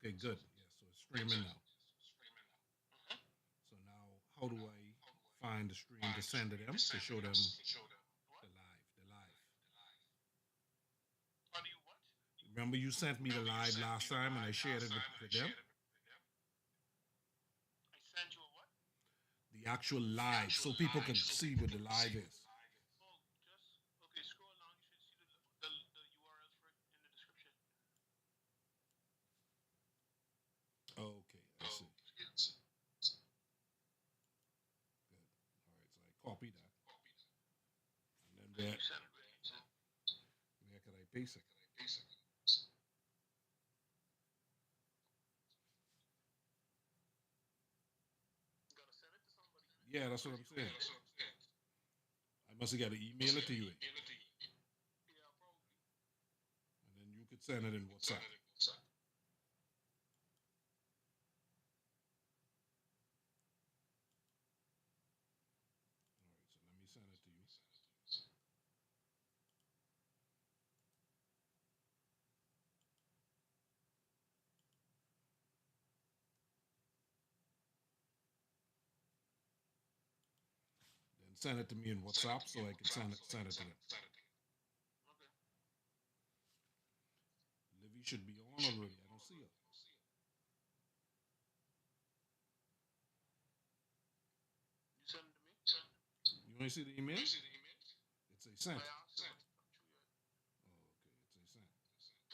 Okay, good. Yeah, so it's streaming now. Mhm. So now, how do I find the stream to send to them to show them What? the live? How do you what? Remember, you sent me the live last time, and I shared it with them. I sent you a what? The actual live, so people could see what the live is. Oh, just okay. Scroll down. You should see the URLs for it in the description. Okay, I see. Good. All right, so I copy that, and then And you send it right here. where could I paste it? You gotta send it to somebody. Yeah, that's what I'm saying. I must have got to email it to you, Yeah, probably. and then you could send it in WhatsApp. All right, so let me send it to you. Then send it to me in WhatsApp so I can send it to them. Okay. Livy should be on already. I don't see her. You send it to me. You only see the email? It's a I sent. asked him. It's not true yet. Oh, okay, it's a sent.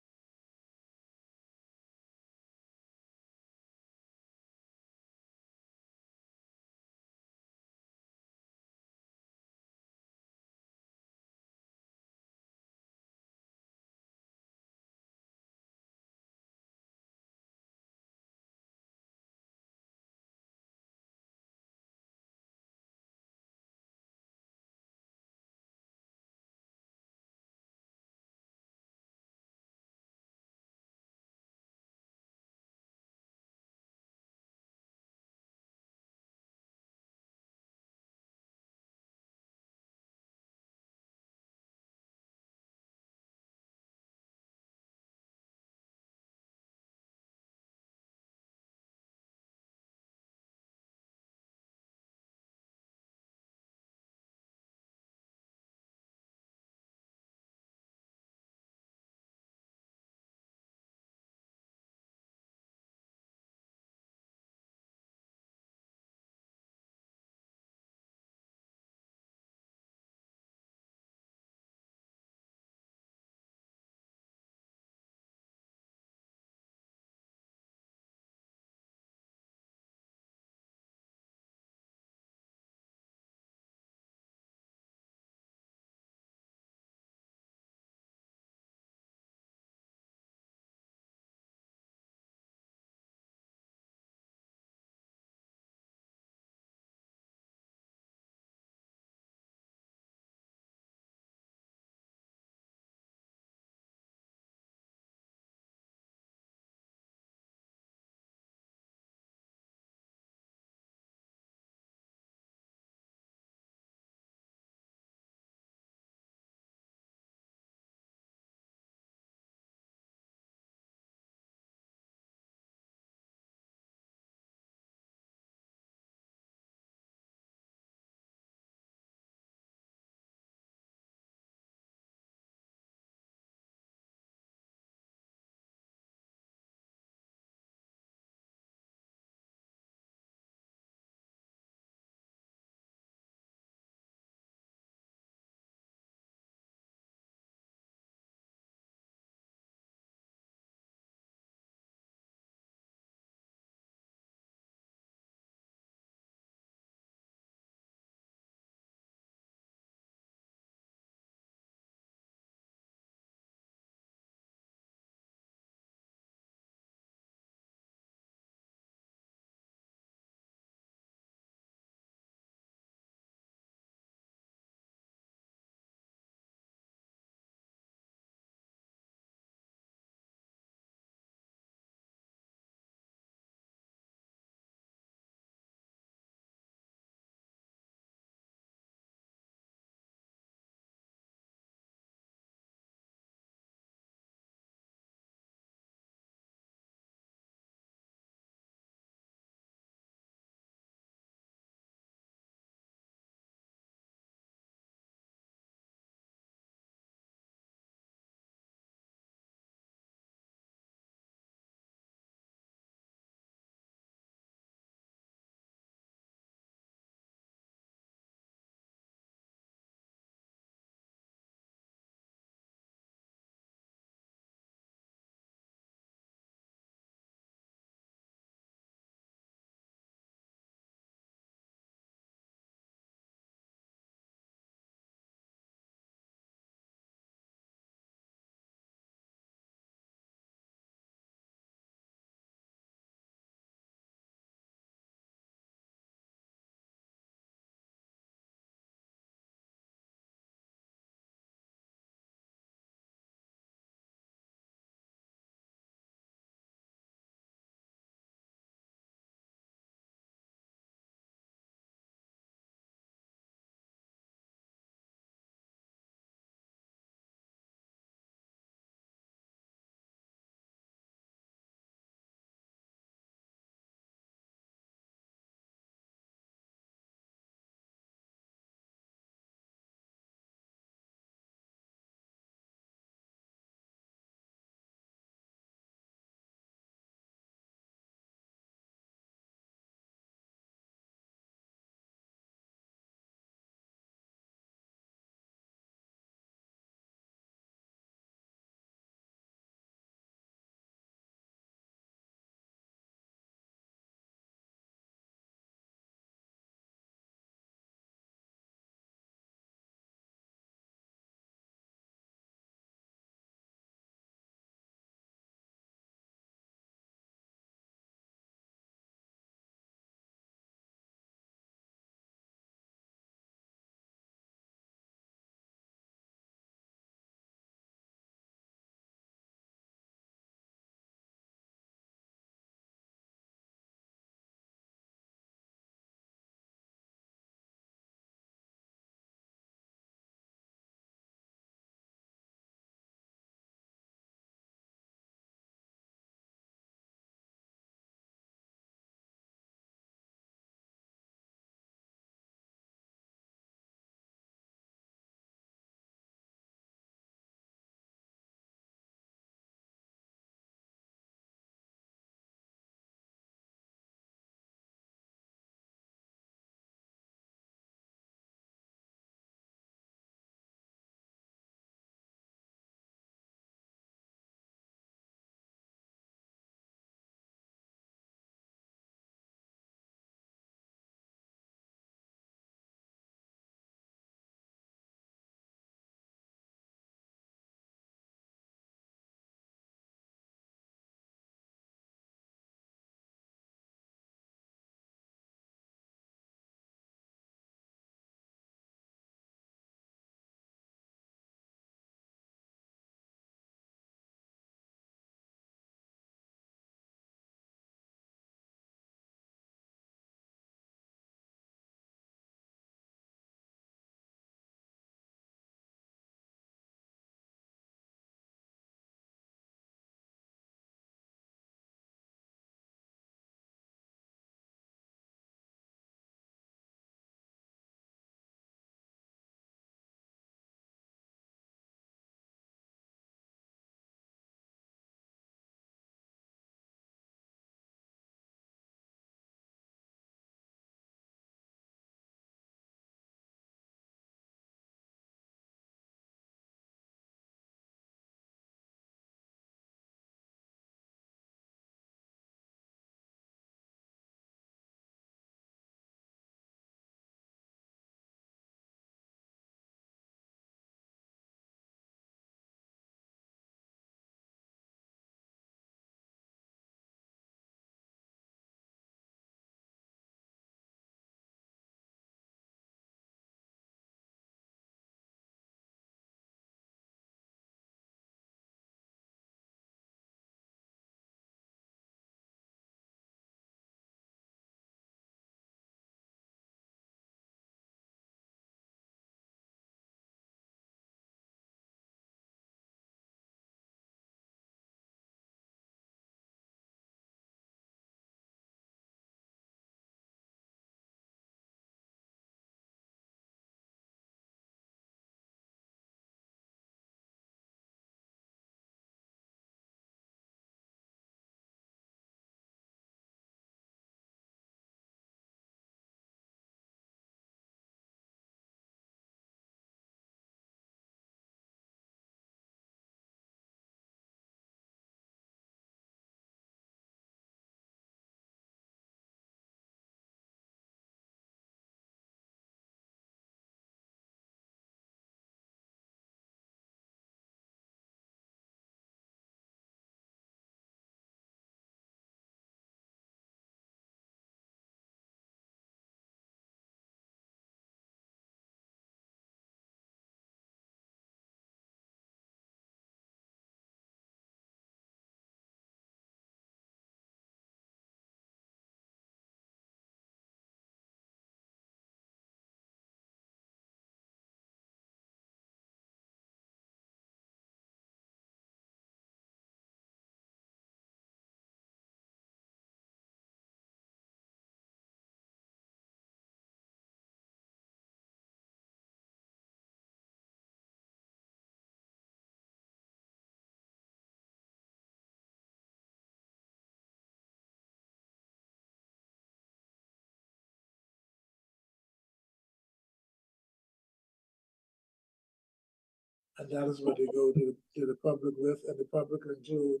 and that is what they go to the public with, and the public include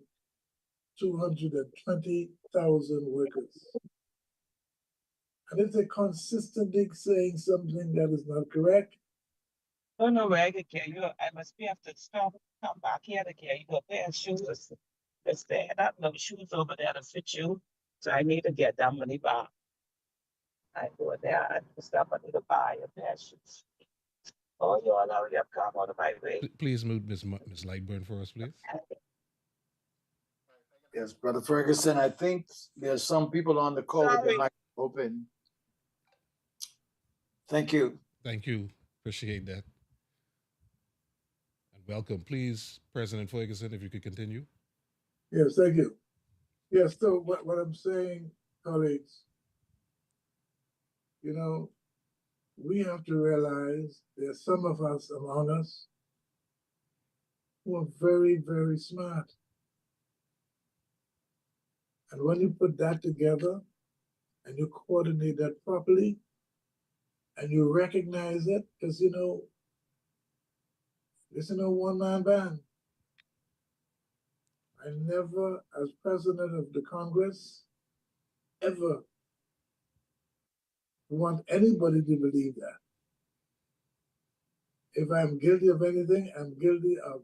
220,000 workers. And if they're consistently saying something that is not correct, Oh no, way I could carry you. I must be have to stop, come back here to carry you a pair of shoes. Because they had no shoes over there to fit you. So I need to get that money back. I go there and stuff. I need to buy a pair of shoes. Oh, you all already have come out of my way. Please mute Miss Lightburn for us, please. Yes, Brother Ferguson, I think there's some people on the call with their Sorry. mic open. Thank you. Thank you. Appreciate that. And welcome. Please, President Ferguson, if you could continue. yes, thank you. Yes, so what I'm saying, colleagues, you know, we have to realize there's some of us among us who are very, very smart. And when you put that together and you coordinate that properly and you recognize it, because it's no one-man band. I never, as president of the Congress, ever want anybody to believe that. If I'm guilty of anything, I'm guilty of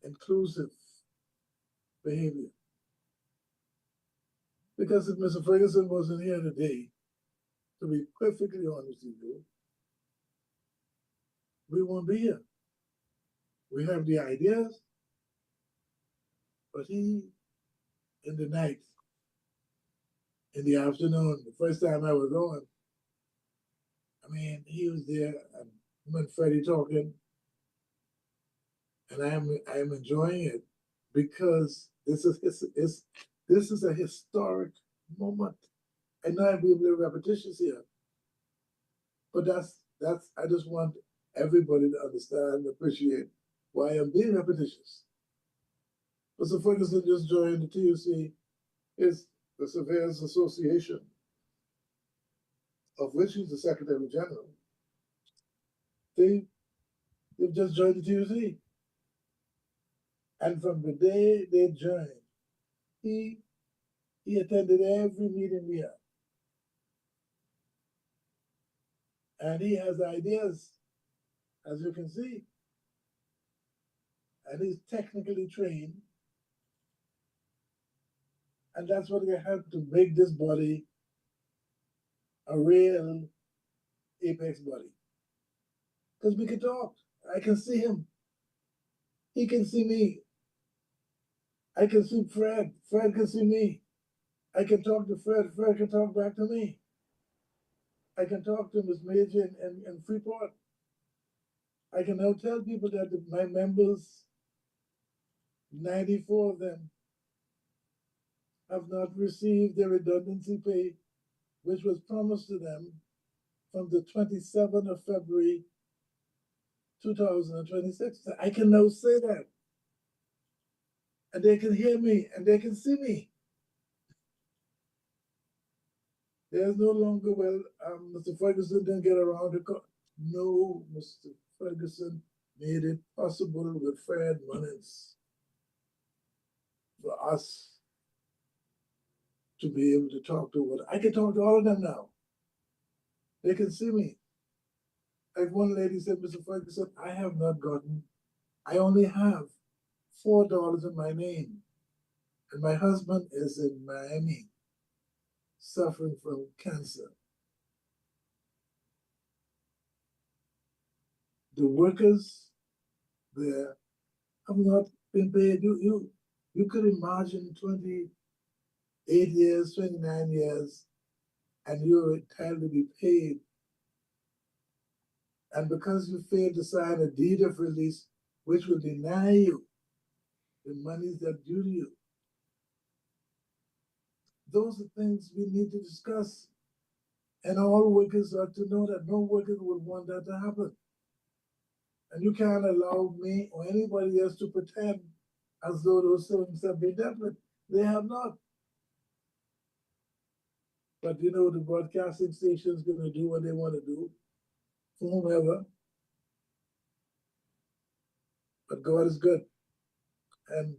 inclusive behavior. Because if Mr. Ferguson wasn't here today, to be perfectly honest with you, we won't be here. We have the ideas, but he, in the night, in the afternoon, the first time I was on, I mean, he was there, and him and Freddie talking, and I am enjoying it because this is a historic moment. I know I'll be a little repetitious here, but that's I just want everybody to understand and appreciate why I'm being repetitious. Mr. Ferguson just joined the TUC, is the Surveyors Association, of which he's the Secretary General. They've just joined the TUC. And from the day they joined, he attended every meeting we have. And he has ideas, as you can see. And he's technically trained. And that's what will help to make this body a real apex body. Because we can talk. I can see him. He can see me. I can see Fred. Fred can see me. I can talk to Fred. Fred can talk back to me. I can talk to Ms. Major in Freeport. I can now tell people that my members, 94 of them, have not received their redundancy pay, which was promised to them from the 27th of February 2026. I can now say that. And they can hear me and they can see me. There's no longer, well, Mr. Ferguson didn't get around to call. No, Mr. Ferguson made it possible with Fred Munnins for us to be able to talk to what I can talk to all of them now. They can see me. Like one lady said, Mr. Ferguson, I only have $4 in my name. And my husband is in Miami, suffering from cancer. The workers there have not been paid. You could imagine 28 years, 29 years, and you're entitled to be paid. And because you failed to sign a deed of release, which will deny you the monies that are due to you, those are things we need to discuss. And all workers are to know that no worker would want that to happen. And you can't allow me or anybody else to pretend as though those things have been dealt with. They have not. But the broadcasting station is going to do what they want to do for whomever. But God is good. And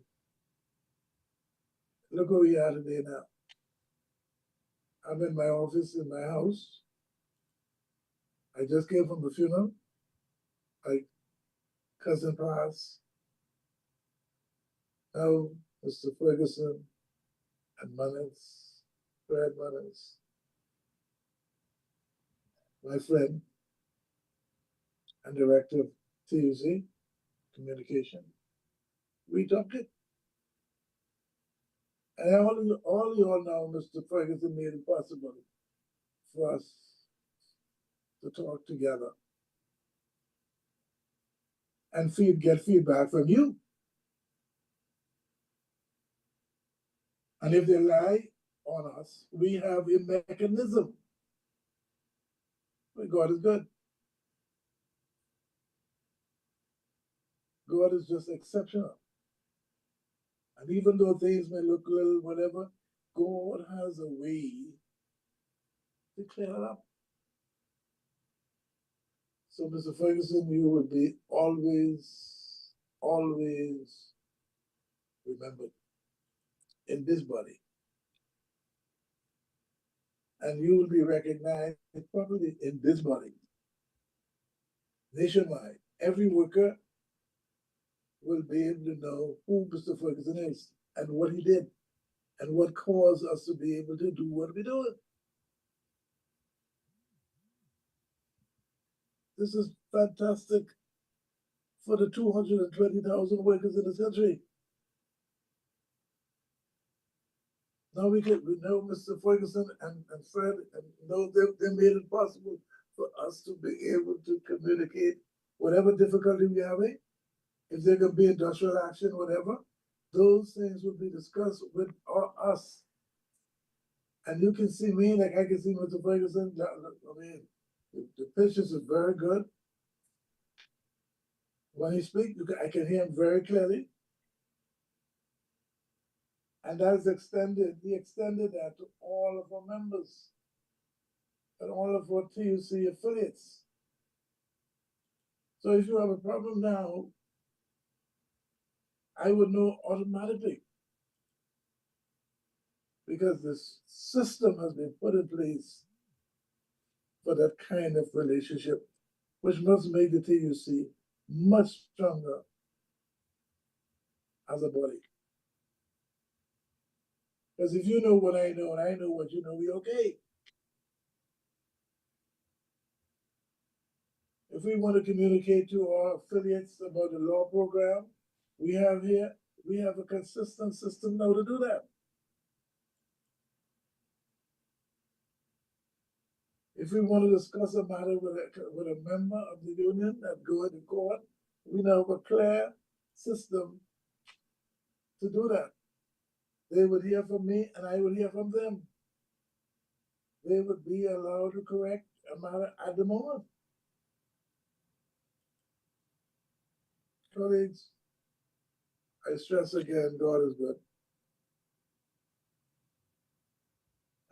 look where we are today now. I'm in my office in my house. I just came from the funeral. My cousin passed. Now, Mr. Ferguson and Munnins, Fred Munnins, my friend and director of TUC Communication, we talked it. And all you all know, Mr. Ferguson made it possible for us to talk together and get feedback from you. And if they lie on us, we have a mechanism. But God is good. God is just exceptional. And even though things may look a little whatever, God has a way to clear it up. So, Mr. Ferguson, you will be always, always remembered in this body. And you will be recognized properly in this body. Nationwide, every worker will be able to know who Mr. Ferguson is and what he did and what caused us to be able to do what we're doing. This is fantastic for the 220,000 workers in this country. Now we know Mr. Ferguson and Fred, and know they made it possible for us to be able to communicate whatever difficulty we're having. If there could be industrial action, whatever, those things will be discussed with us. And you can see me, like I can see Mr. Ferguson. I mean, the pictures are very good. When he speaks, I can hear him very clearly. And that is extended, he extended that to all of our members and all of our TUC affiliates. So if you have a problem now, I would know automatically because this system has been put in place for that kind of relationship, which must make the TUC much stronger as a body. Because if you know what I know and I know what you know, we're okay. If we want to communicate to our affiliates about the law program we have here, we have a consistent system now to do that. If we want to discuss a matter with a member of the union that go into court, we now have a clear system to do that. They would hear from me and I would hear from them. They would be allowed to correct a matter at the moment. Colleagues, I stress again, God is good.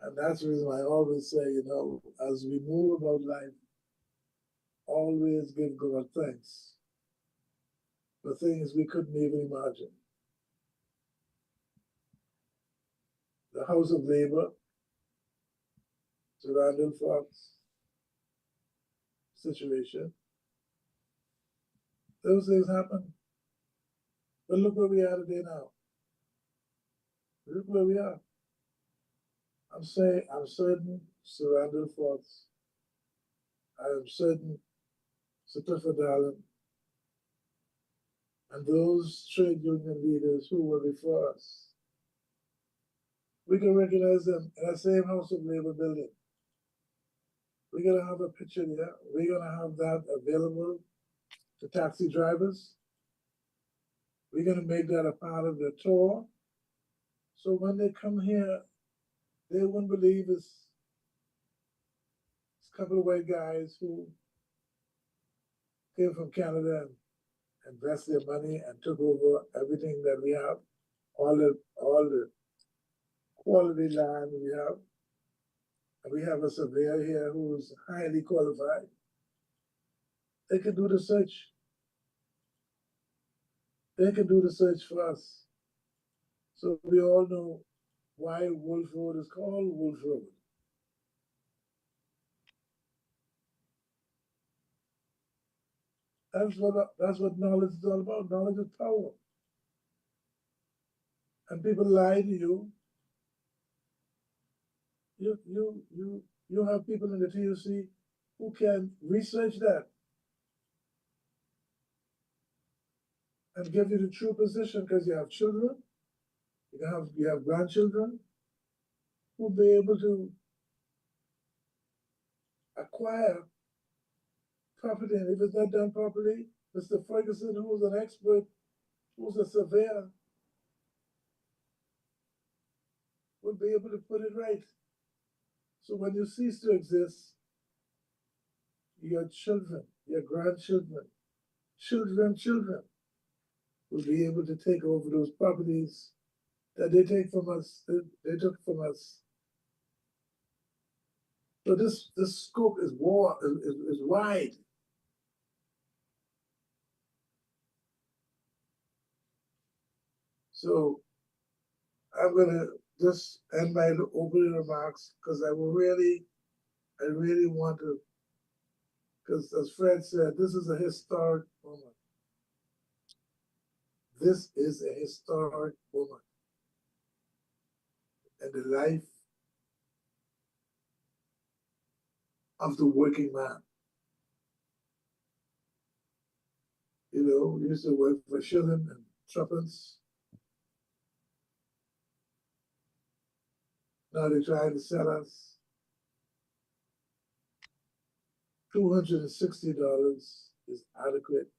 And that's the reason I always say, as we move about life, always give God thanks for things we couldn't even imagine. The House of Labor, the Randall Fox situation, those things happen. But look where we are today now. Look where we are. I'm certain Sir Randall Fox, I am certain Sir Clifford Allen, and those trade union leaders who were before us, we can recognize them in the same House of Labor building. We're going to have a picture there. We're going to have that available to taxi drivers. We're going to make that a part of the tour. So when they come here, they won't believe it's a couple of white guys who came from Canada and invested their money and took over everything that we have, all the quality land we have. And we have a surveyor here who's highly qualified. They can do the search. They can do the search for us. So we all know why Wolf Road is called Wolf Road. That's what knowledge is all about. Knowledge is power. And people lie to you. You have people in the TUC who can research that and give you the true position because you have children, you have grandchildren who'll be able to acquire property. And if it's not done properly, Mr. Ferguson, who's an expert, who's a surveyor, will be able to put it right. So when you cease to exist, your children, your grandchildren, children will be able to take over those properties that they take from us, they took from us. So this scope is wide. So I'm gonna just end my opening remarks because I really want to, because as Fred said, this is a historic moment. This is a historic moment in the life of the working man. You know, we used to work for shilling and tuppence. Now they're trying to sell us $260 is adequate.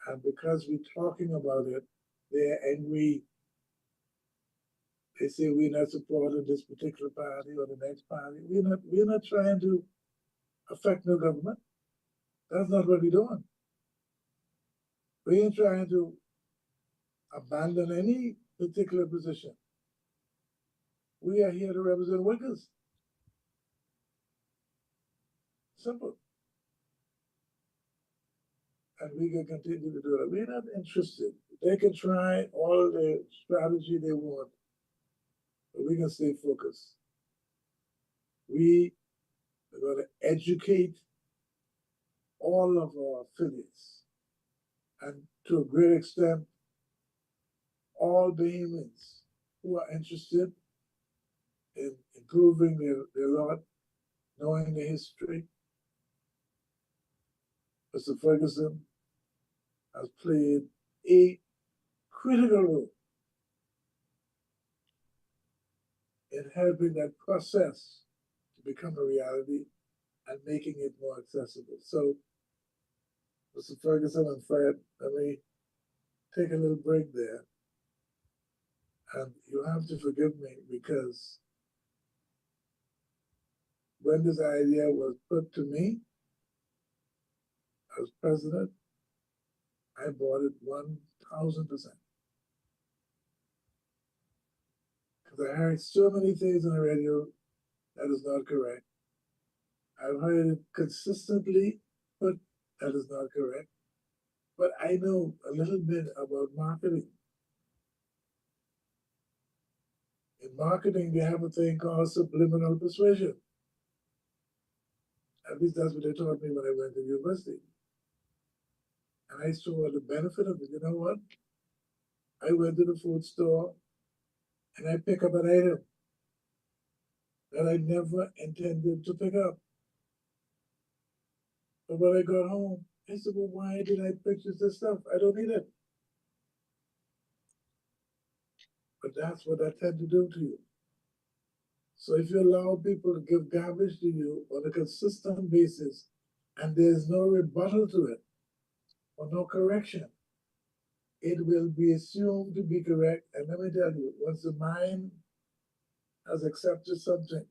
And because we're talking about it, they're angry. They say we're not supporting this particular party or the next party. We're not trying to affect no government. That's not what we're doing. We ain't trying to abandon any particular position. We are here to represent workers. Simple. And we can continue to do it. We're not interested. They can try all the strategy they want, but we can stay focused. We are going to educate all of our affiliates, and to a great extent, all Bahamians who are interested in improving their lot, knowing the history. Mr. Ferguson has played a critical role in helping that process to become a reality and making it more accessible. So, Mr. Ferguson and Fred, let me take a little break there. And you have to forgive me because when this idea was put to me as president, I bought it 1,000%. Because I heard so many things on the radio that is not correct. I've heard it consistently, but that is not correct. But I know a little bit about marketing. In marketing, they have a thing called subliminal persuasion. At least that's what they taught me when I went to university. And I saw the benefit of it. You know what? I went to the food store and I pick up an item that I never intended to pick up. But when I got home, I said, well, why did I purchase this stuff? I don't need it. But that's what I tend to do to you. So if you allow people to give garbage to you on a consistent basis and there's no rebuttal to it or no correction, it will be assumed to be correct. And let me tell you, once the mind has accepted something,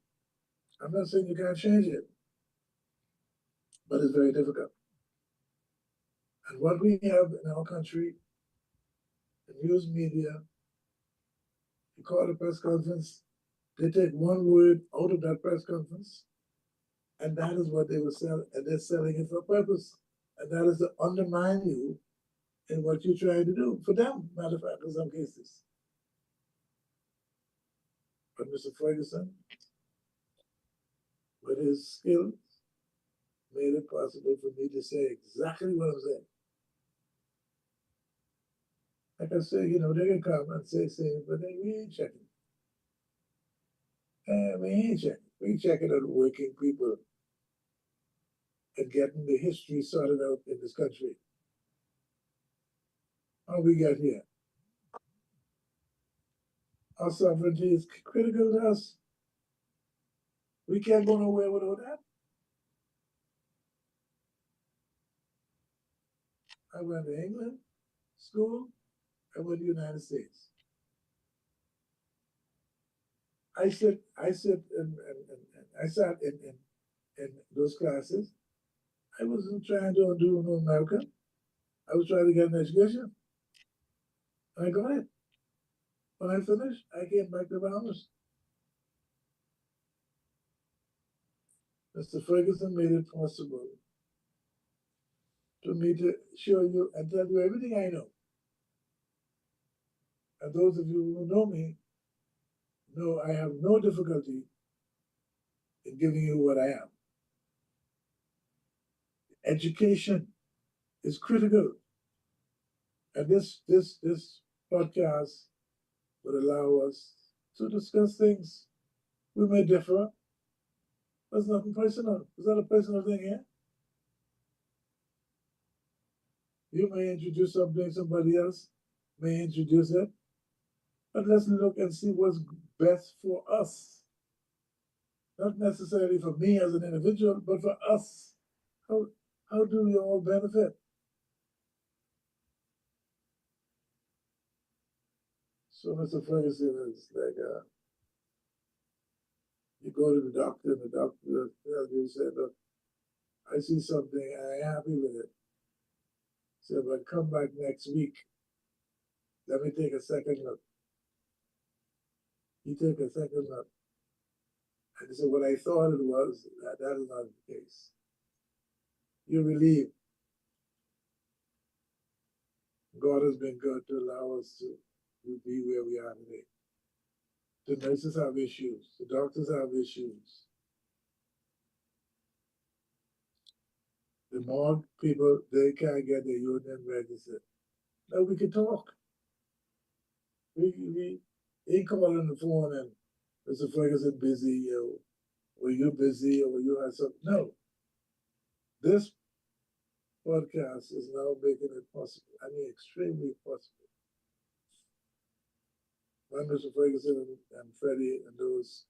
I'm not saying you can't change it, but it's very difficult. And what we have in our country, the news media, you call a press conference, they take one word out of that press conference, and that is what they will sell, and they're selling it for a purpose. And that is to undermine you in what you're trying to do for them, matter of fact, in some cases. But Mr. Ferguson, with his skills, made it possible for me to say exactly what I'm saying. Like I say, you know, they can come and say, but we ain't checking. We ain't checking. We checking on working people and getting the history sorted out in this country. How we got here? Our sovereignty is critical to us. We can't go nowhere without that. I went to England, school, I went to the United States. I sat in those classes. I wasn't trying to undo no America. I was trying to get an education. I got it. When I finished, I came back to Bahamas. Mr. Ferguson made it possible for me to show you and tell you everything I know. And those of you who know me know I have no difficulty in giving you what I am. Education is critical. And this podcast would allow us to discuss things. We may differ. That's nothing personal. It's not a personal thing here. You may introduce something, somebody else may introduce it. But let's look and see what's best for us. Not necessarily for me as an individual, but for us. How do we all benefit? So Mr. Ferguson is like, you go to the doctor and the doctor tells you, say, look, I see something, I ain't happy with it. Say, but come back next week. Let me take a second look. You take a second look. And he said, what I thought it was, that is not the case. You're relieved. God has been good to allow us to be where we are today. The nurses have issues. The doctors have issues. The more people, they can't get their union registered. Now we can talk. We ain't calling on the phone and Mr. Ferguson busy, or you busy, or you have something. No. This podcast is now making it possible. I mean, extremely possible. When Mr. Ferguson and Freddie and those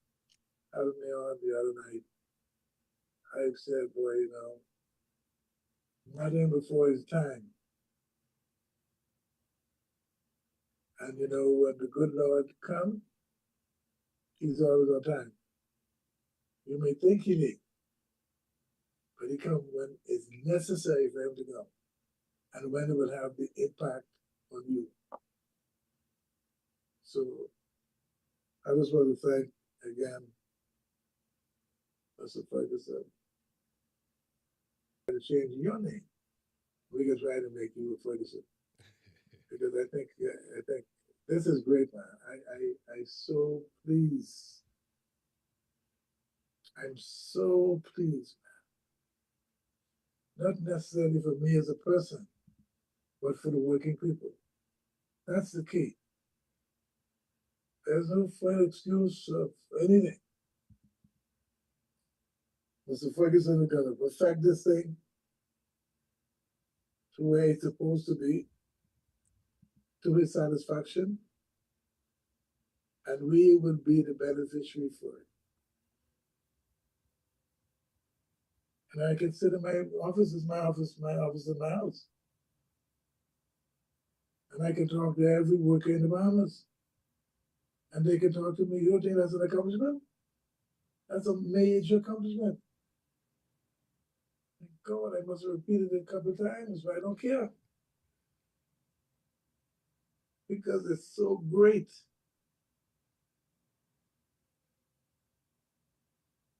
having me on the other night, I've said, boy, you know, nothing before his time. And you know, when the good Lord comes, he's always on time. You may think he need, but he comes when it's necessary for him to come, and when it will have the impact on you. So I just want to thank again Mr. Ferguson for changing your name. We can try to make you a Ferguson because I think this is great, man. I so pleased. I'm so pleased, man. Not necessarily for me as a person, but for the working people. That's the key. There's no further excuse of anything. Mr. Ferguson is going to perfect this thing to where it's supposed to be, to his satisfaction, and we will be the beneficiary for it. And I can sit in my office, is my office, my office is my house. And I can talk to every worker in the Bahamas. And they can talk to me. You don't think that's an accomplishment? That's a major accomplishment. Thank God, I must have repeated it a couple of times, but I don't care. Because it's so great.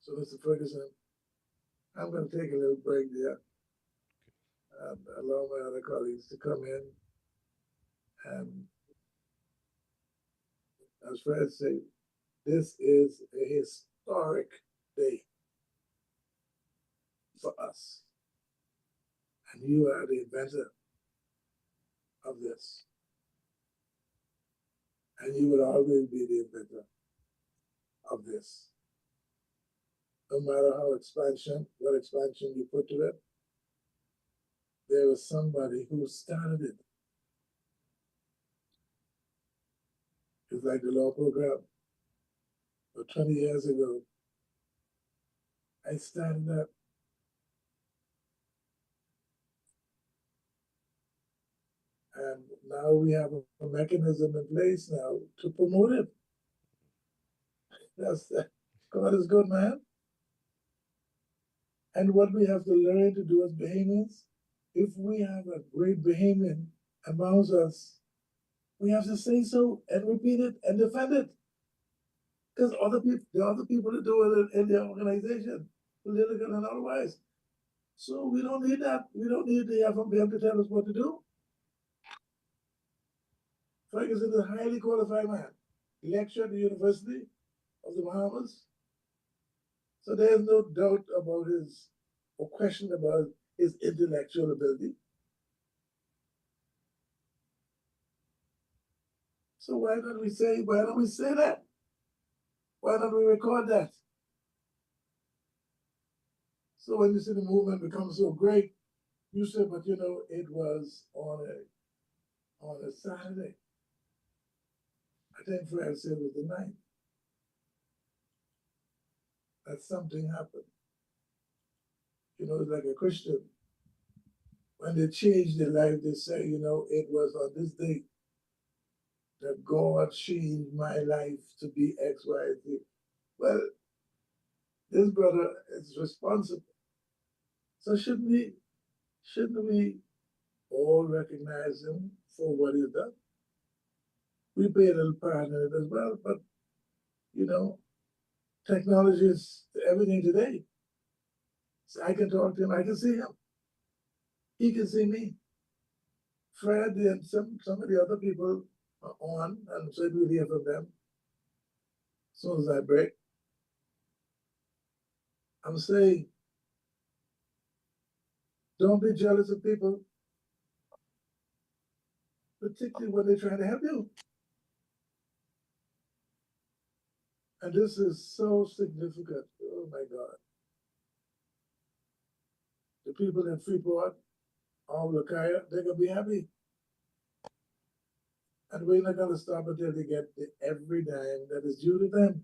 So, Mr. Ferguson, I'm going to take a little break there and allow my other colleagues to come in And as Fred said, this is a historic day for us. And you are the inventor of this. And you will always be the inventor of this. No matter what expansion you put to it, there was somebody who started it. It's like the law program. But 20 years ago, I started that. And now we have a mechanism in place now to promote it. God is good, man. And what we have to learn to do as Bahamians, if we have a great Bahamian amongst us, we have to say so and repeat it and defend it. Because the other people that do it in their organization, political and otherwise. So we don't need that. We don't need the FMPM to tell us what to do. Ferguson is a highly qualified man. He lectured at the University of the Bahamas. So there's no doubt about his, or question about his intellectual ability. So why don't we say that? Why don't we record that? So when you see the movement become so great, you say, but you know, it was on a Saturday. I think Fred said it was the 9th. That something happened. You know, it's like a Christian. When they change their life, they say, you know, it was on this date that God changed my life to be X, Y, Z. Well, this brother is responsible. So shouldn't we all recognize him for what he's done? We play a little part in it as well, but you know, technology is everything today. So I can talk to him, I can see him. He can see me. Fred and some of the other people are on, and so we'll hear from them as soon as I break. I'm saying, don't be jealous of people, particularly when they're trying to help you. And this is so significant. Oh my God. The people in Freeport, all Lakaya, they're going to be happy. And we're not going to stop until they get every dime that is due to them.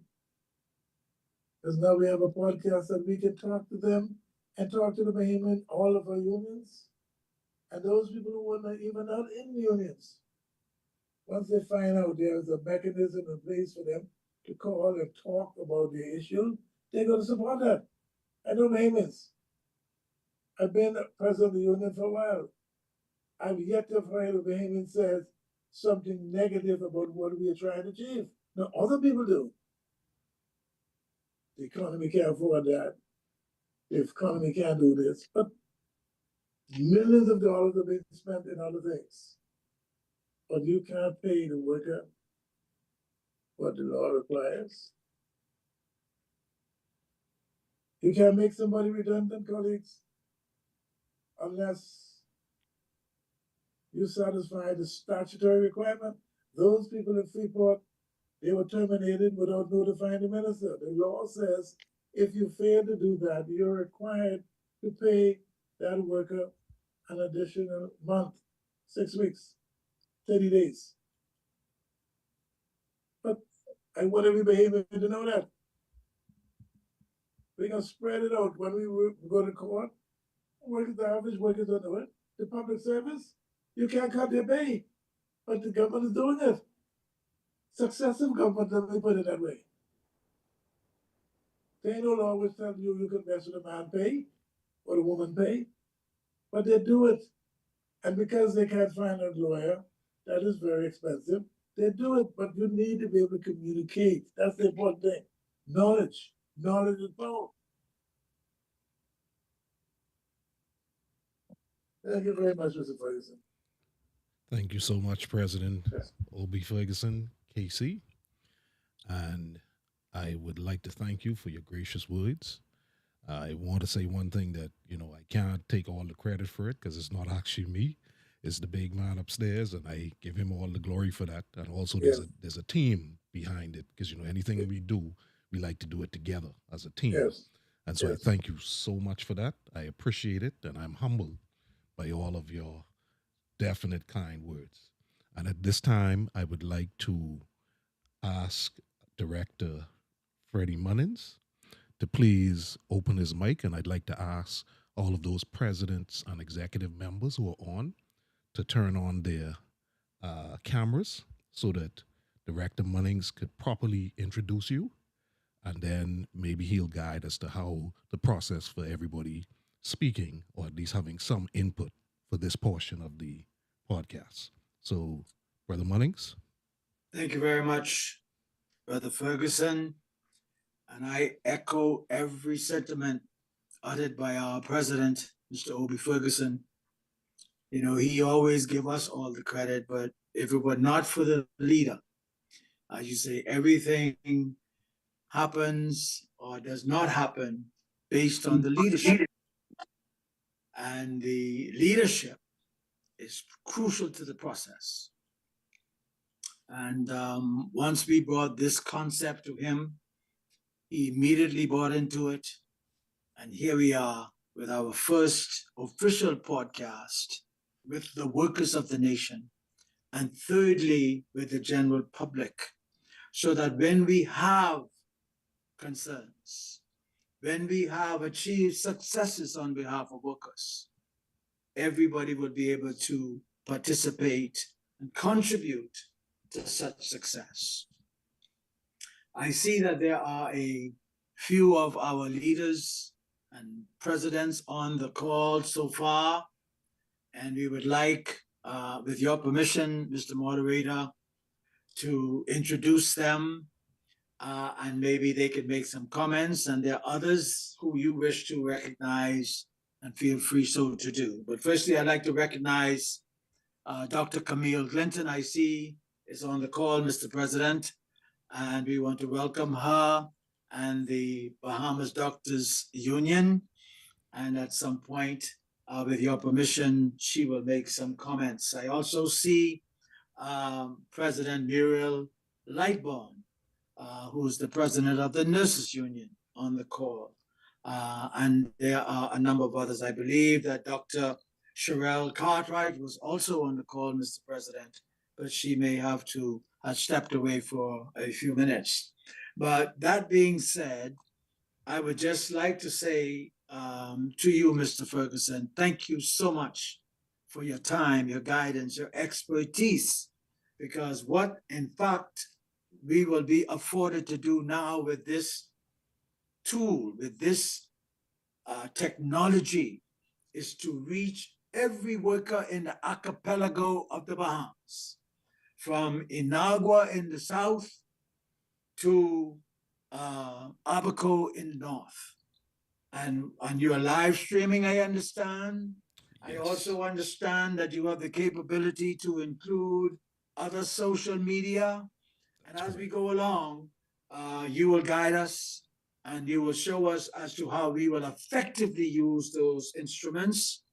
Because now we have a podcast that we can talk to them and talk to the Bahamian, all of our unions, and those people who are not even not in unions. Once they find out there's a mechanism in place for them to call and talk about the issue, they're going to support that. I know Bahamians. I've been president of the union for a while. I've yet to find a Bahamian says something negative about what we are trying to achieve. Now, other people do. The economy can't afford that. The economy can't do this. But millions of dollars are being spent in other things. But you can't pay the worker what the law requires. You can't make somebody redundant, colleagues, unless you satisfy the statutory requirement. Those people in Freeport, they were terminated without notifying the minister. The law says if you fail to do that, you're required to pay that worker an additional month, 6 weeks, 30 days. But I want every behavior to know that. We're going to spread it out. When we go to court, workers, the average workers don't do it. The public service, you can't cut their pay, but the government is doing it. Successive government, let me put it that way. They ain't no law which tell you you can mess with a man pay or a woman pay, but they do it. And because they can't find a lawyer, that is very expensive, they do it, but you need to be able to communicate. That's the important thing. Knowledge. Knowledge is power. Thank you very much, Mr. Ferguson. Thank you so much, President Obi Ferguson, KC. And I would like to thank you for your gracious words. I want to say one thing that, I can't take all the credit for it because it's not actually me. It's the big man upstairs, and I give him all the glory for that. And also, Yes, there's a team behind it because anything we do, we like to do it together as a team. yes, And so I yes. thank you so much for that. I appreciate it, and I'm humbled by all of your definite kind words. And at this time, I would like to ask Director Freddie Munnins to please open his mic, and I'd like to ask all of those presidents and executive members who are on to turn on their cameras so that Director Munnings could properly introduce you, and then maybe he'll guide us to how the process for everybody speaking, or at least having some input for this portion of the podcast. So, Brother Munnings. Thank you very much, Brother Ferguson. And I echo every sentiment uttered by our president, Mr. Obi Ferguson. He always give us all the credit, but if it were not for the leader, as you say, everything happens or does not happen based on the leadership. And the leadership is crucial to the process. And once we brought this concept to him, he immediately bought into it. And here we are with our first official podcast with the workers of the nation. And thirdly, with the general public. So that when we have concerns, when we have achieved successes on behalf of workers, everybody will be able to participate and contribute to such success. I see that there are a few of our leaders and presidents on the call so far, and we would like, with your permission, Mr. Moderator, to introduce them, and maybe they could make some comments, and there are others who you wish to recognize, and feel free so to do. But firstly, I'd like to recognize Dr. Camille Clinton, I see is on the call, Mr. President, and we want to welcome her and the Bahamas Doctors Union. And at some point, with your permission, she will make some comments. I also see President Muriel Lightbourne, who's the president of the Nurses Union, on the call. And there are a number of others. I believe that Dr. Sherelle Cartwright was also on the call, Mr. President, but she may have stepped away for a few minutes. But that being said, I would just like to say to you, Mr. Ferguson, thank you so much for your time, your guidance, your expertise, because what, in fact, we will be afforded to do now with this tool, with this technology, is to reach every worker in the archipelago of the Bahamas, from Inagua in the south to Abaco in the north. And you are live streaming, I understand. Yes. I also understand that you have the capability to include other social media. And as we go along, you will guide us and you will show us as to how we will effectively use those instruments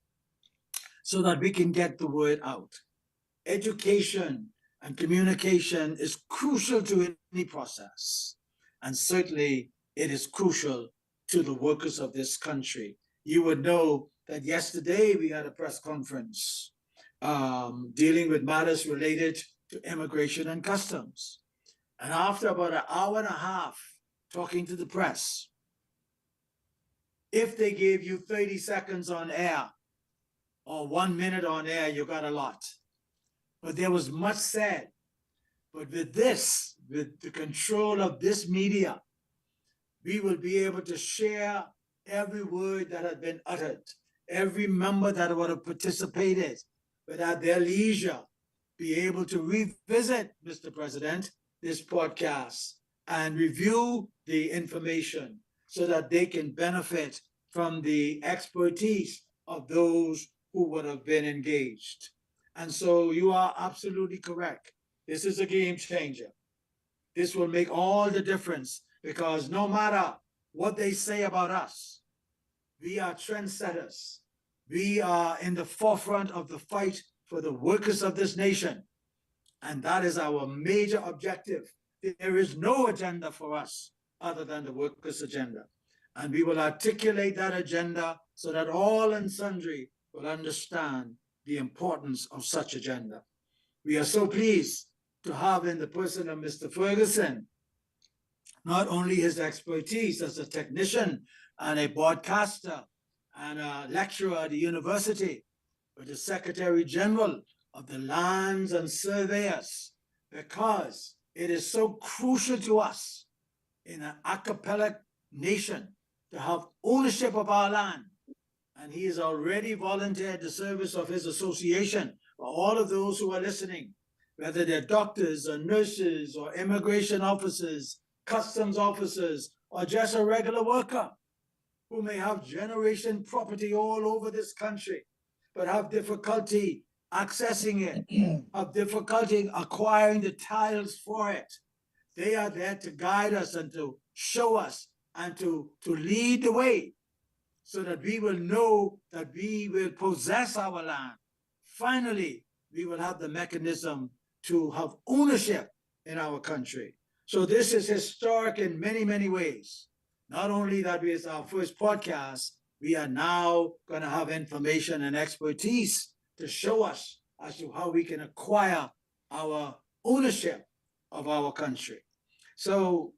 so that we can get the word out. Education and communication is crucial to any process. And certainly it is crucial to the workers of this country. You would know that yesterday we had a press conference dealing with matters related to immigration and customs. And after about an hour and a half talking to the press, if they gave you 30 seconds on air or 1 minute on air, you got a lot. But there was much said. But with the control of this media, we will be able to share every word that had been uttered, every member that would have participated, but at their leisure, be able to revisit, Mr. President, this podcast and review the information so that they can benefit from the expertise of those who would have been engaged. And so you are absolutely correct. This is a game changer. This will make all the difference because no matter what they say about us, we are trendsetters. We are in the forefront of the fight for the workers of this nation. And that is our major objective. There is no agenda for us other than the workers' agenda. And we will articulate that agenda so that all and sundry will understand the importance of such agenda. We are so pleased to have in the person of Mr. Ferguson not only his expertise as a technician and a broadcaster and a lecturer at the university, but the Secretary General of the Lands and Surveyors, because it is so crucial to us in an archipelago nation to have ownership of our land. And he has already volunteered the service of his association for all of those who are listening, whether they're doctors or nurses or immigration officers, customs officers, or just a regular worker who may have generation property all over this country, but have difficulty accessing it, have difficulty acquiring the titles for it. They are there to guide us and to show us and to lead the way so that we will know that we will possess our land. Finally, we will have the mechanism to have ownership in our country. So this is historic in many, many ways. Not only that it's our first podcast, we are now going to have information and expertise to show us as to how we can acquire our ownership of our country. So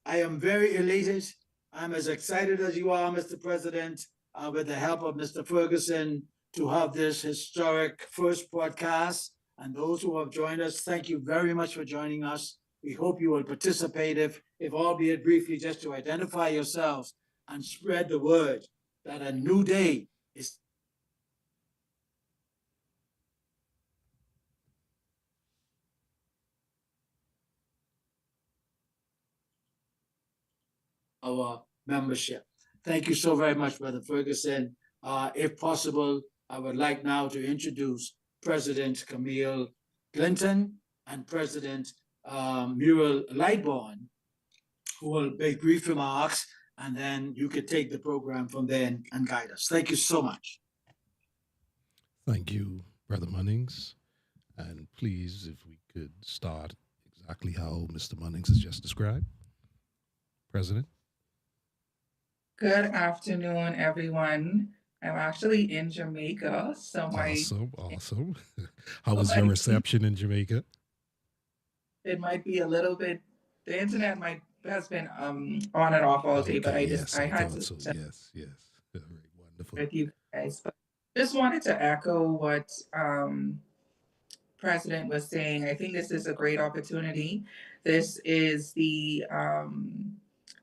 I am very elated. I'm as excited as you are, Mr. President, with the help of Mr. Ferguson, to have this historic first podcast. And those who have joined us, thank you very much for joining us. We hope you will participate, if albeit briefly, just to identify yourselves and spread the word that a new day is our membership. Thank you so very much, Brother Ferguson. If possible, I would like now to introduce President Camille Clinton and President Muriel Lightbourne, who will make brief remarks, and then you could take the program from there and guide us. Thank you so much. Thank you, Brother Munnings. And please, if we could start exactly how Mr. Munnings has just described. President. Good afternoon, everyone. I'm actually in Jamaica, so Awesome, awesome. How was your might reception in Jamaica? it might be a little bit. The internet might has been on and off all day, but Okay, I yes, I I had thought to so. check Yes, yes. All right, wonderful. with you guys. But just wanted to echo what President was saying. I think this is a great opportunity. This is the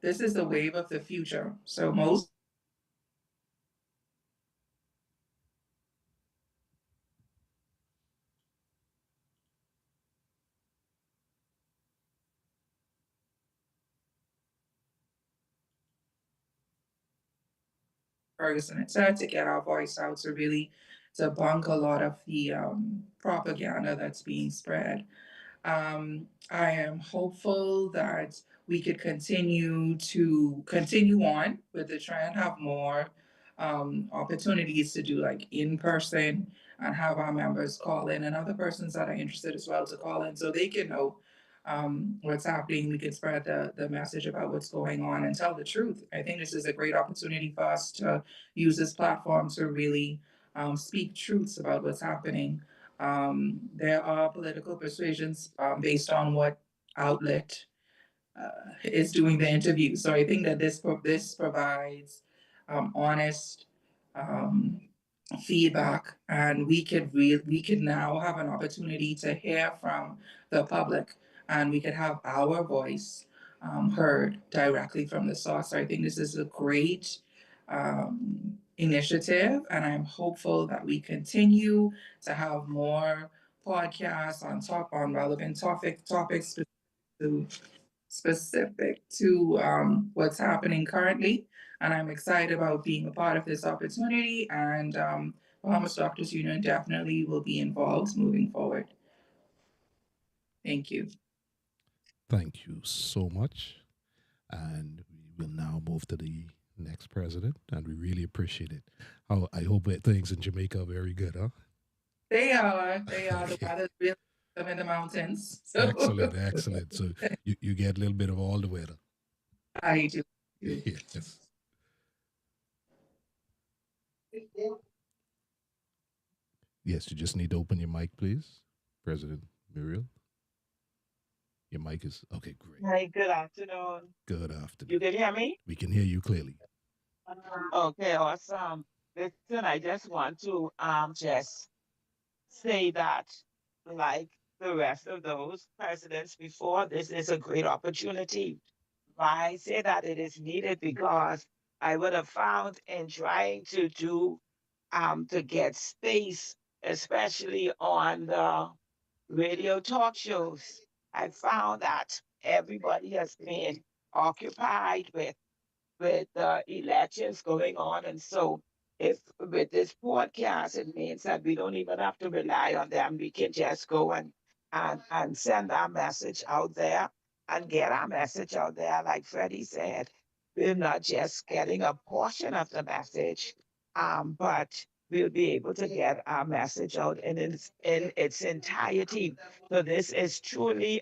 this is the wave of the future. So most Ferguson had said, to get our voice out, to really debunk a lot of the propaganda that's being spread. I am hopeful that we could continue on with the trend, have more opportunities to do like in person and have our members call in and other persons that are interested as well to call in so they can know what's happening. We can spread the message about what's going on and tell the truth. I think this is a great opportunity for us to use this platform to really speak truths about what's happening. There are political persuasions based on what outlet is doing the interview. So I think that this provides honest um, feedback, and we could now have an opportunity to hear from the public, and we could have our voice heard directly from the source. So I think this is a great initiative, and I'm hopeful that we continue to have more podcasts on relevant topics to specific to what's happening currently. And I'm excited about being a part of this opportunity and Bahamas Doctors Union definitely will be involved moving forward. Thank you. Thank you so much. And we will now move to the next president, and we really appreciate it. I hope that things in Jamaica are very good, huh? They are. The Okay. weather's really them in the mountains. Excellent, excellent. So you get a little bit of all the weather. I do. Yes. Yes, you just need to open your mic, please. President Muriel. Your mic is okay, great. Hi, good afternoon. Good You afternoon. can hear me? We can hear you clearly. Okay, awesome. Listen, I just want to just say that, like the rest of those presidents before, this is a great opportunity. Why I say that it is needed because I would have found in trying to do to get space, especially on the radio talk shows, I found that everybody has been occupied with elections going on. And so, if with this podcast, it means that we don't even have to rely on them. We can just go and send our message out there and get our message out there. Like Freddie said, we're not just getting a portion of the message, but we'll be able to get our message out in its entirety. So this is truly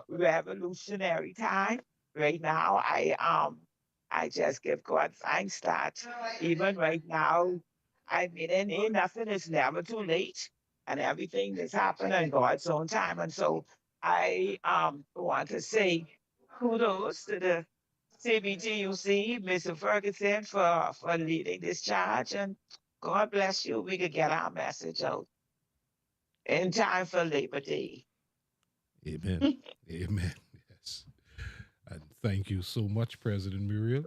revolutionary time. Right now, I just give God thanks that even right now, I mean, and nothing is never too late, and everything is happening in God's own time. And so I want to say kudos to the CBTUC, Mr. Ferguson, for leading this charge, and God bless you. We could get our message out in time for Labor Day. Amen. Amen. Yes. And thank you so much, President Muriel.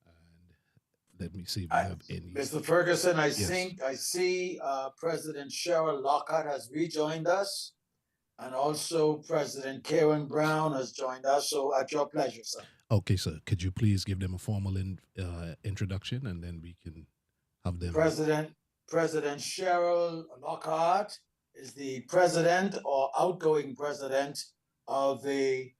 And let me see if we have any. Mr. Ferguson, I Yes. think I see President Cheryl Lockhart has rejoined us, and also President Karen Brown has joined us. So at your pleasure, sir. Okay, sir. Could you please give them a formal introduction, and then we can have them. President Cheryl Lockhart is the president or outgoing president of the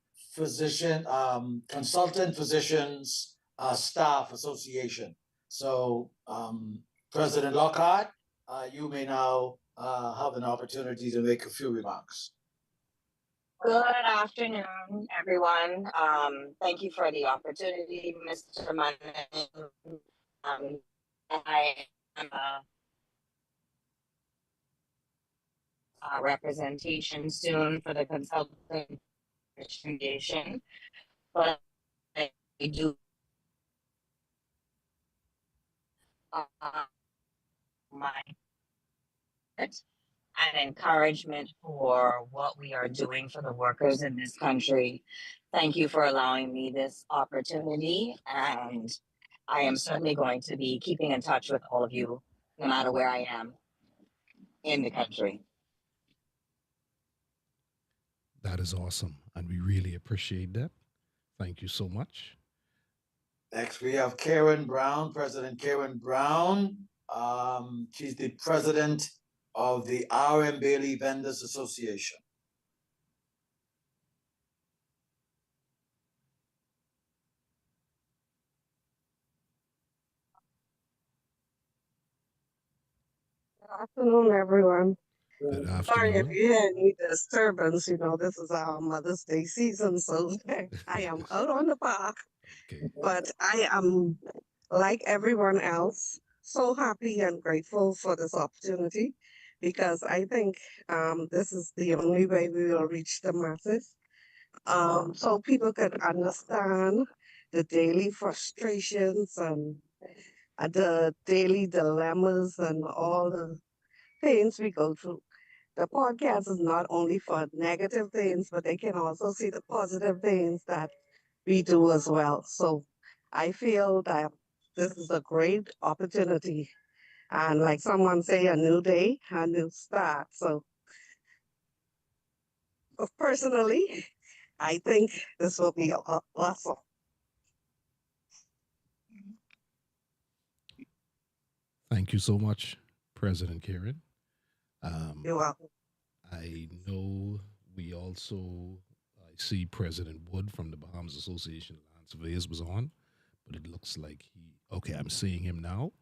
Consultant Physicians Staff Association. So, President Lockhart, you may now have an opportunity to make a few remarks. Good afternoon, everyone. Thank you for the opportunity, Mr. Munn. I am a representation soon for the Consultant Association, but I do my and encouragement for what we are doing for the workers in this country. Thank you for allowing me this opportunity, and I am certainly going to be keeping in touch with all of you no matter where I am in the country. That is awesome, and we really appreciate that. Thank you so much. Next, we have Karen Brown, President Karen Brown. She's the president of the R.M. Bailey Vendors Association. Good afternoon, everyone. Good Sorry if afternoon. you hear any disturbance. You know, this is our Mother's Day season, so I am out on the park. Okay. But I am, like everyone else, so happy and grateful for this opportunity because I think this is the only way we will reach the masses. So people can understand the daily frustrations and the daily dilemmas and all the things we go through. The podcast is not only for negative things, but they can also see the positive things that we do as well. So I feel that this is a great opportunity. And like someone say, a new day, a new start. So personally, I think this will be awesome. Thank you so much, President Karen. You're Um, welcome. I know we also, I see President Wood from the Bahamas Association of Land Surveyors was on, but it looks like okay, I'm seeing him now.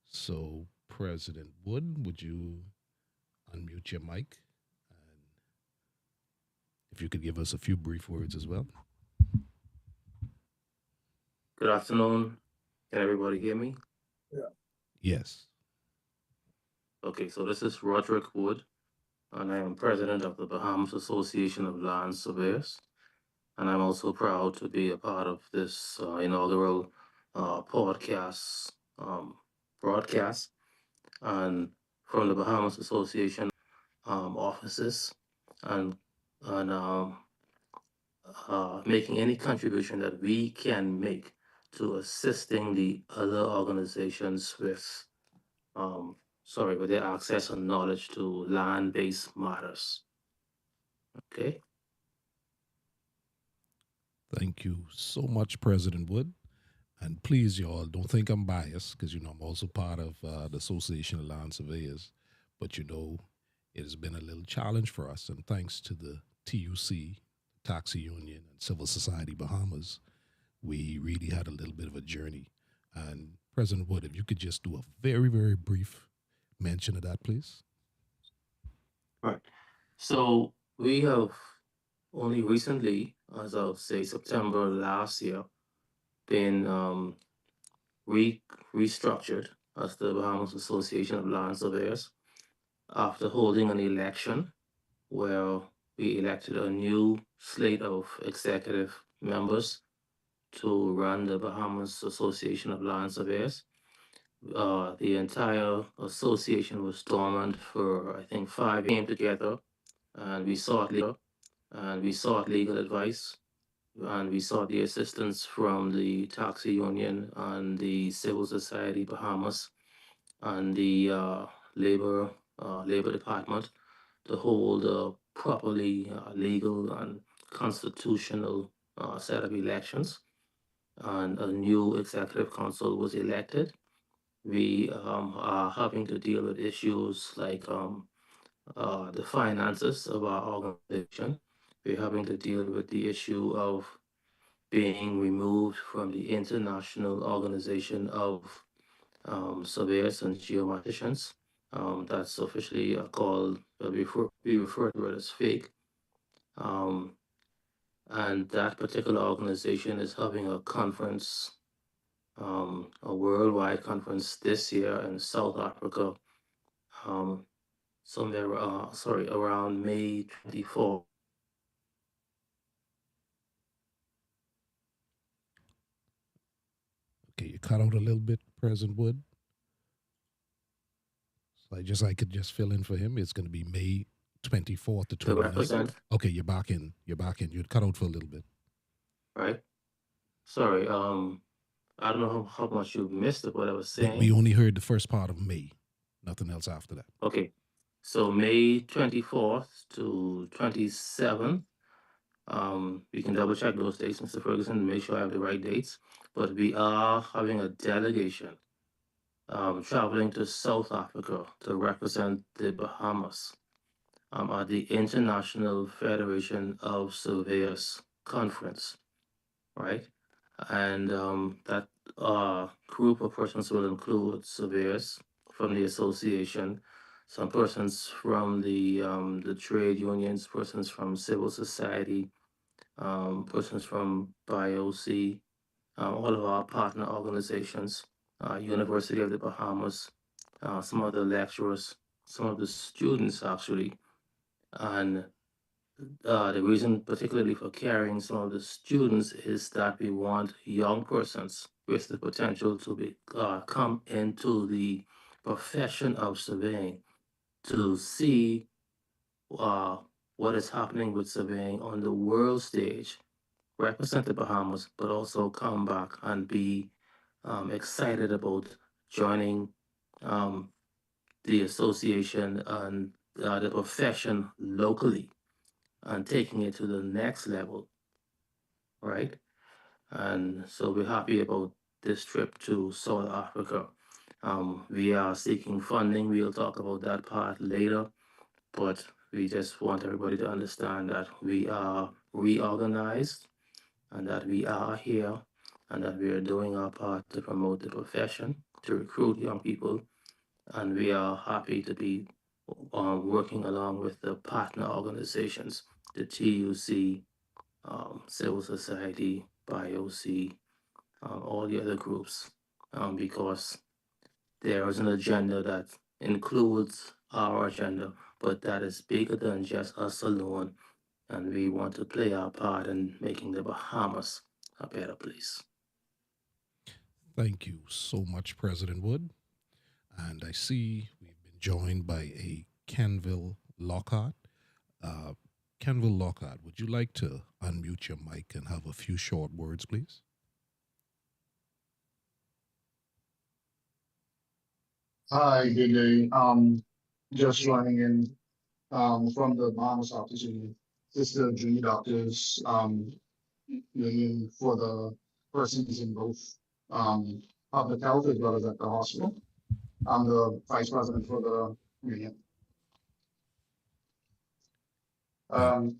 So, President Wood, would you unmute your mic? And if you could give us a few brief words as well. Good afternoon. Can everybody hear me? Yeah. Yes. Okay, so this is Roderick Wood, and I am president of the Bahamas Association of Land Surveyors. And I'm also proud to be a part of this inaugural podcast broadcast, and from the Bahamas Association offices, and and making any contribution that we can make to assisting the other organizations with with their access and knowledge to land-based matters. Okay. Thank you so much, President Wood. And please, y'all, don't think I'm biased because, I'm also part of the Association of Land Surveyors. But, it has been a little challenge for us. And thanks to the TUC, Taxi Union, and Civil Society Bahamas, we really had a little bit of a journey. And President Wood, if you could just do a very, very brief mention of that, please. Right. So we have only recently, as of say September last year, been re restructured as the Bahamas Association of Land Surveyors after holding an election where we elected a new slate of executive members to run the Bahamas Association of Land Surveyors. The entire association was dormant for I think 5 years. Came together and we sought legal advice, and we sought the assistance from the taxi union and the civil society Bahamas and the labor department to hold a properly legal and constitutional set of elections. And a new executive council was elected. We are having to deal with issues like the finances of our organization. We're having to deal with the issue of being removed from the International Organization of Surveyors and Geomaticians. That's officially called, we refer to it as FAKE. Um, and that particular organization is having a conference, a worldwide conference this year in South Africa, um, around May 24th. Okay, you cut out a little bit, President Wood. So I could just fill in for him. It's going to be May 24th to To 29th. represent, Okay, you're back in. You're back in. You'd cut out for a little bit. right? Sorry, I don't know how much you missed of what I was saying. We only heard the first part of May. Nothing else after that. Okay, so May 24th to 27th, you can double check those dates, Mr. Ferguson, to make sure I have the right dates. But we are having a delegation traveling to South Africa to represent the Bahamas at the International Federation of Surveyors Conference, right? And that group of persons will include surveyors from the association, some persons from the trade unions, persons from civil society, persons from BIOC, all of our partner organizations, University of the Bahamas, some of the lecturers, some of the students actually, and the reason particularly for carrying some of the students is that we want young persons with the potential to come into the profession of surveying to see uh, what is happening with surveying on the world stage, represent the Bahamas, but also come back and be excited about joining um, the association and the profession locally and taking it to the next level, right? And so we're happy about this trip to South Africa. We are seeking funding. We'll talk about that part later, but we just want everybody to understand that we are reorganized and that we are here and that we are doing our part to promote the profession, to recruit young people, and we are happy to be working along with the partner organizations, the TUC, civil society, BioC, all the other groups, because there is an agenda that includes our agenda, but that is bigger than just us alone, and we want to play our part in making the Bahamas a better place. Thank you so much, President Wood. And I see we've been joined by a Kenville Lockhart. Uh, Kenville Lockhart, would you like to unmute your mic and have a few short words, please? Hi, good day. Just joining in from the Bahamas office, this is the junior doctors union for the persons in both um public health as well as at the hospital. I'm the vice president for the union. Thank. Um,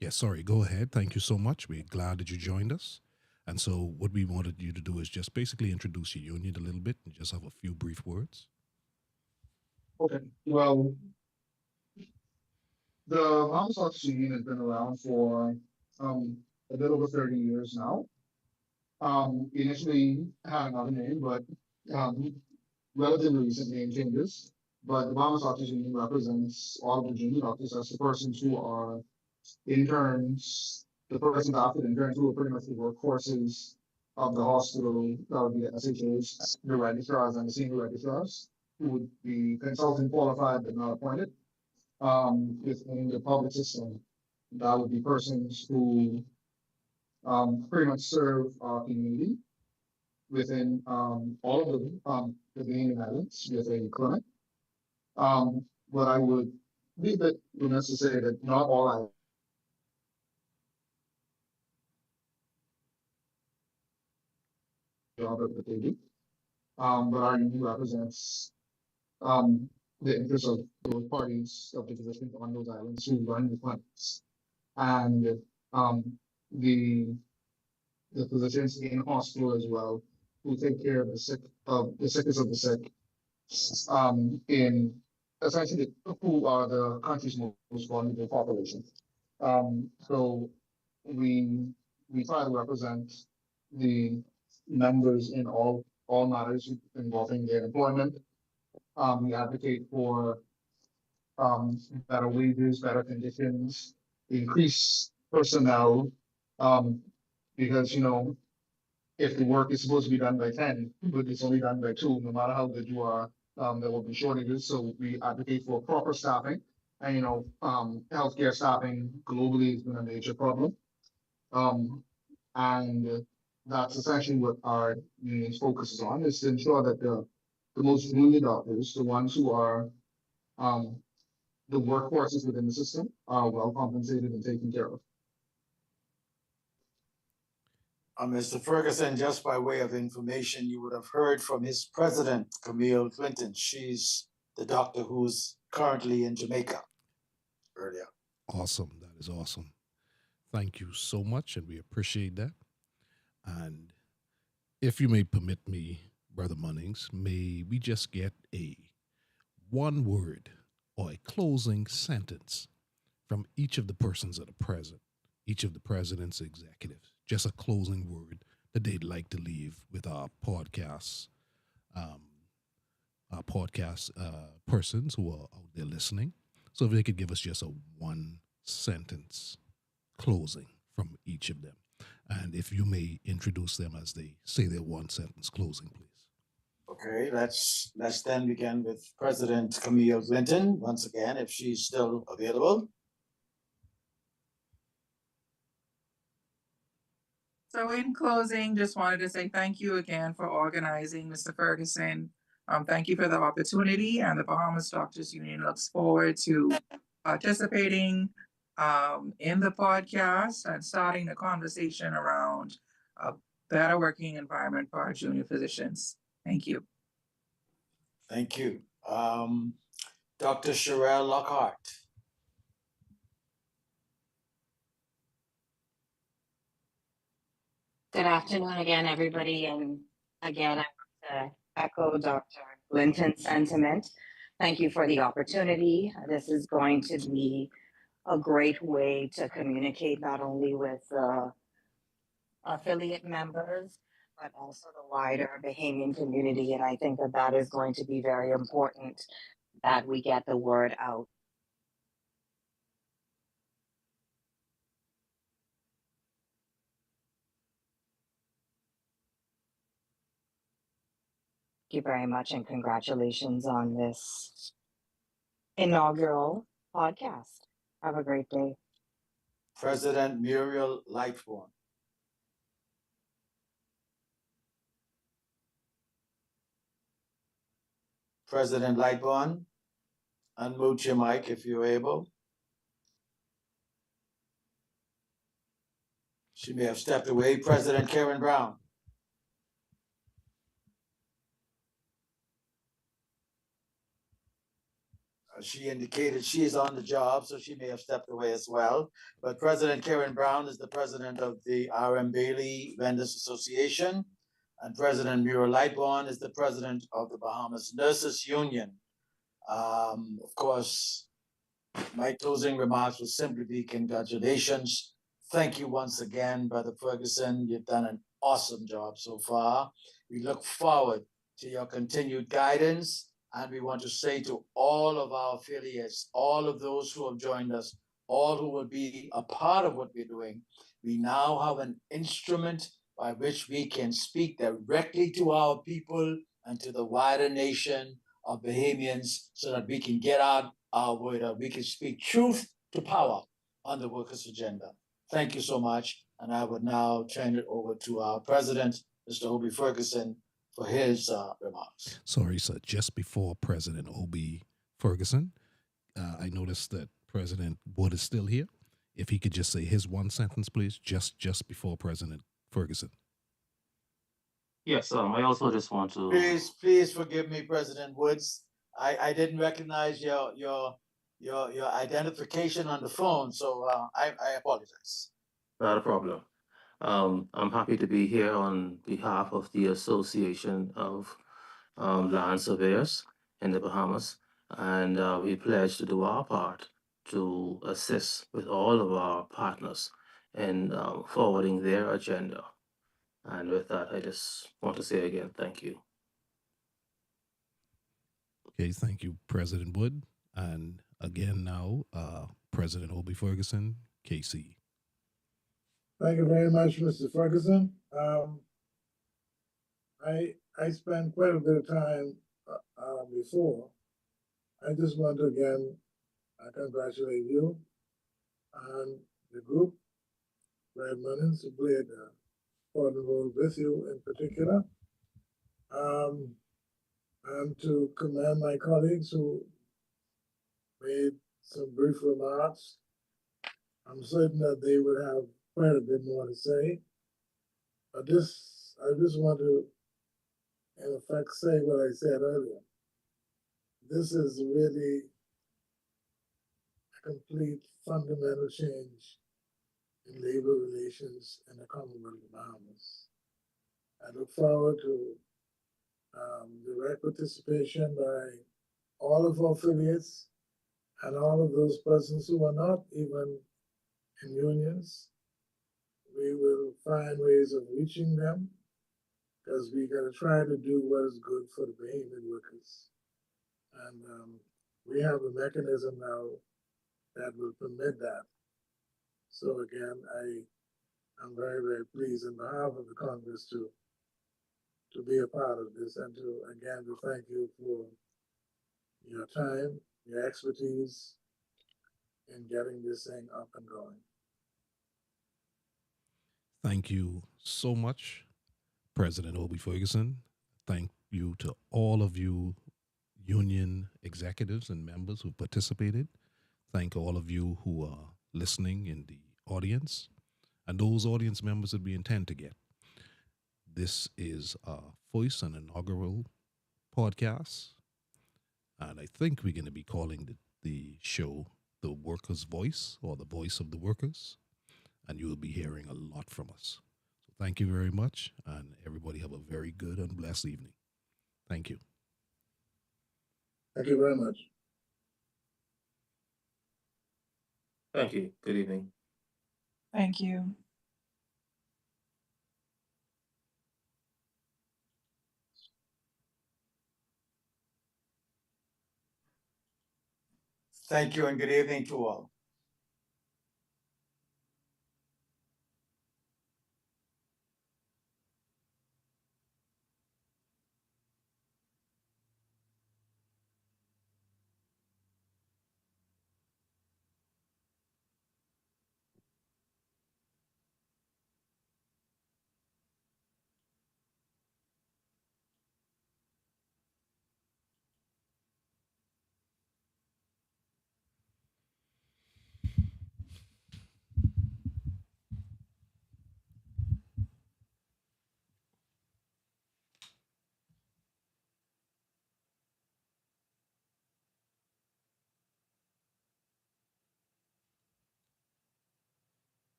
Yeah, sorry, go ahead. Thank you so much. We're glad that you joined us. And so, what we wanted you to do is just basically introduce your union a little bit and just have a few brief words. okay, well, the Bahamas office union has been around for a bit over 30 years now. Initially had another name, but um, relatively recent name changes. But the Bahamas Office Union represents all of the junior doctors as the persons who are interns, the persons after the interns who are pretty much the workforces of the hospital. That would be the SHOs, the registrars, and the senior registrars, who would be consultant qualified but not appointed. Within the public system, that would be persons who pretty much serve our community within all of the main islands with a clinic. But I would be a bit remiss to say that not all islands job that they do. But our union represents um, the interests of those parties of the physicians on those islands who run the clinics. And um, the the physicians in hospital as well who take care of the sickest of the sick in essentially who are the country's most vulnerable population. So we we try to represent the members in all matters involving their employment. We advocate for better wages, better conditions, increase personnel, um, because if the work is supposed to be done by 10, but it's only done by 2, no matter how good you are, there will be shortages. So we advocate for proper staffing. And healthcare staffing globally has been a major problem. And that's essentially what our union focuses on, is to ensure that the most junior doctors, the ones who are um, the workforces within the system, are well compensated and taken care of. Mr. Ferguson, just by way of information, you would have heard from his president, Camille Clinton. She's the doctor who's currently in Jamaica earlier. Awesome. That is awesome. Thank you so much, and we appreciate that. And if you may permit me, Brother Munnings, may we just get a one word or a closing sentence from each of the persons that are present, each of the president's executives, just a closing word that they'd like to leave with um, our podcast persons who are out there listening. So if they could give us just a one sentence closing from each of them. And if you may introduce them as they say their one sentence closing, please. Okay, let's then begin with President Camille Clinton once again, if she's still available. So in closing, just wanted to say thank you again for organizing, Mr. Ferguson. Thank you for the opportunity, and the Bahamas Doctors Union looks forward to participating in the podcast and starting the conversation around a better working environment for our junior physicians. Thank you. Thank you. Dr. Sherelle Lockhart. Good afternoon again, everybody. And again, I want to echo Dr. Linton's sentiment. Thank you for the opportunity. This is going to be a great way to communicate not only with affiliate members, but also the wider Bahamian community. And I think that that is going to be very important that we get the word out. Thank you very much and congratulations on this inaugural podcast. Have a great day. President Muriel Lightbourne. President Lightbourne, unmute your mic if you're able. She may have stepped away. President Karen Brown. She indicated she is on the job, so she may have stepped away as well. But President Karen Brown is the president of the R.M. Bailey Vendors Association, and President Muriel Lightbourne is the president of the Bahamas Nurses Union. Of course, my closing remarks will simply be congratulations. Thank you once again, Brother Ferguson. You've done an awesome job so far. We look forward to your continued guidance. And we want to say to all of our affiliates, all of those who have joined us, all who will be a part of what we're doing, we now have an instrument by which we can speak directly to our people and to the wider nation of Bahamians so that we can get out our word out. We can speak truth to power on the workers' agenda. Thank you so much. And I would now turn it over to our president, Mr. Obie Ferguson, for his remarks. Sorry, sir. Just before President Obie Ferguson, I noticed that President Wood is still here. If he could just say his one sentence, please, just before President Ferguson. Yes, I also just want to. Please forgive me, President Woods. I didn't recognize your identification on the phone, so I apologize. Not a problem. I'm happy to be here on behalf of the Association of Land Surveyors in the Bahamas, and we pledge to do our part to assist with all of our partners in forwarding their agenda. And with that, I just want to say again, thank you. Okay, thank you, President Wood. And again now, President Obie Ferguson, KC. Thank you very much, Mr. Ferguson. I spent quite a bit of time before. I just want to again congratulate you and the group, Brad Munnins, who played an important role with you in particular, and to commend my colleagues who made some brief remarks. I'm certain that they would have quite a bit more to say. But I just want to, in effect, say what I said earlier. This is really a complete fundamental change in labor relations in the Commonwealth of the Bahamas. I look forward to direct participation by all of our affiliates and all of those persons who are not even in unions. We will find ways of reaching them because we got to try to do what is good for the Bahamian workers. And we have a mechanism now that will permit that. So again, I'm very, very pleased on behalf of the Congress to be a part of this and to thank you for your time, your expertise in getting this thing up and going. Thank you so much, President Obie Ferguson. Thank you to all of you union executives and members who participated. Thank all of you who are listening in the audience and those audience members that we intend to get. This is our first and inaugural podcast And I think we're going to be calling the show The Workers' Voice, or The Voice of the Workers. And you will be hearing a lot from us. So thank you very much. And everybody have a very good and blessed evening. Thank you. Thank you very much. Thank you. Good evening. Thank you. Thank you and good evening to all.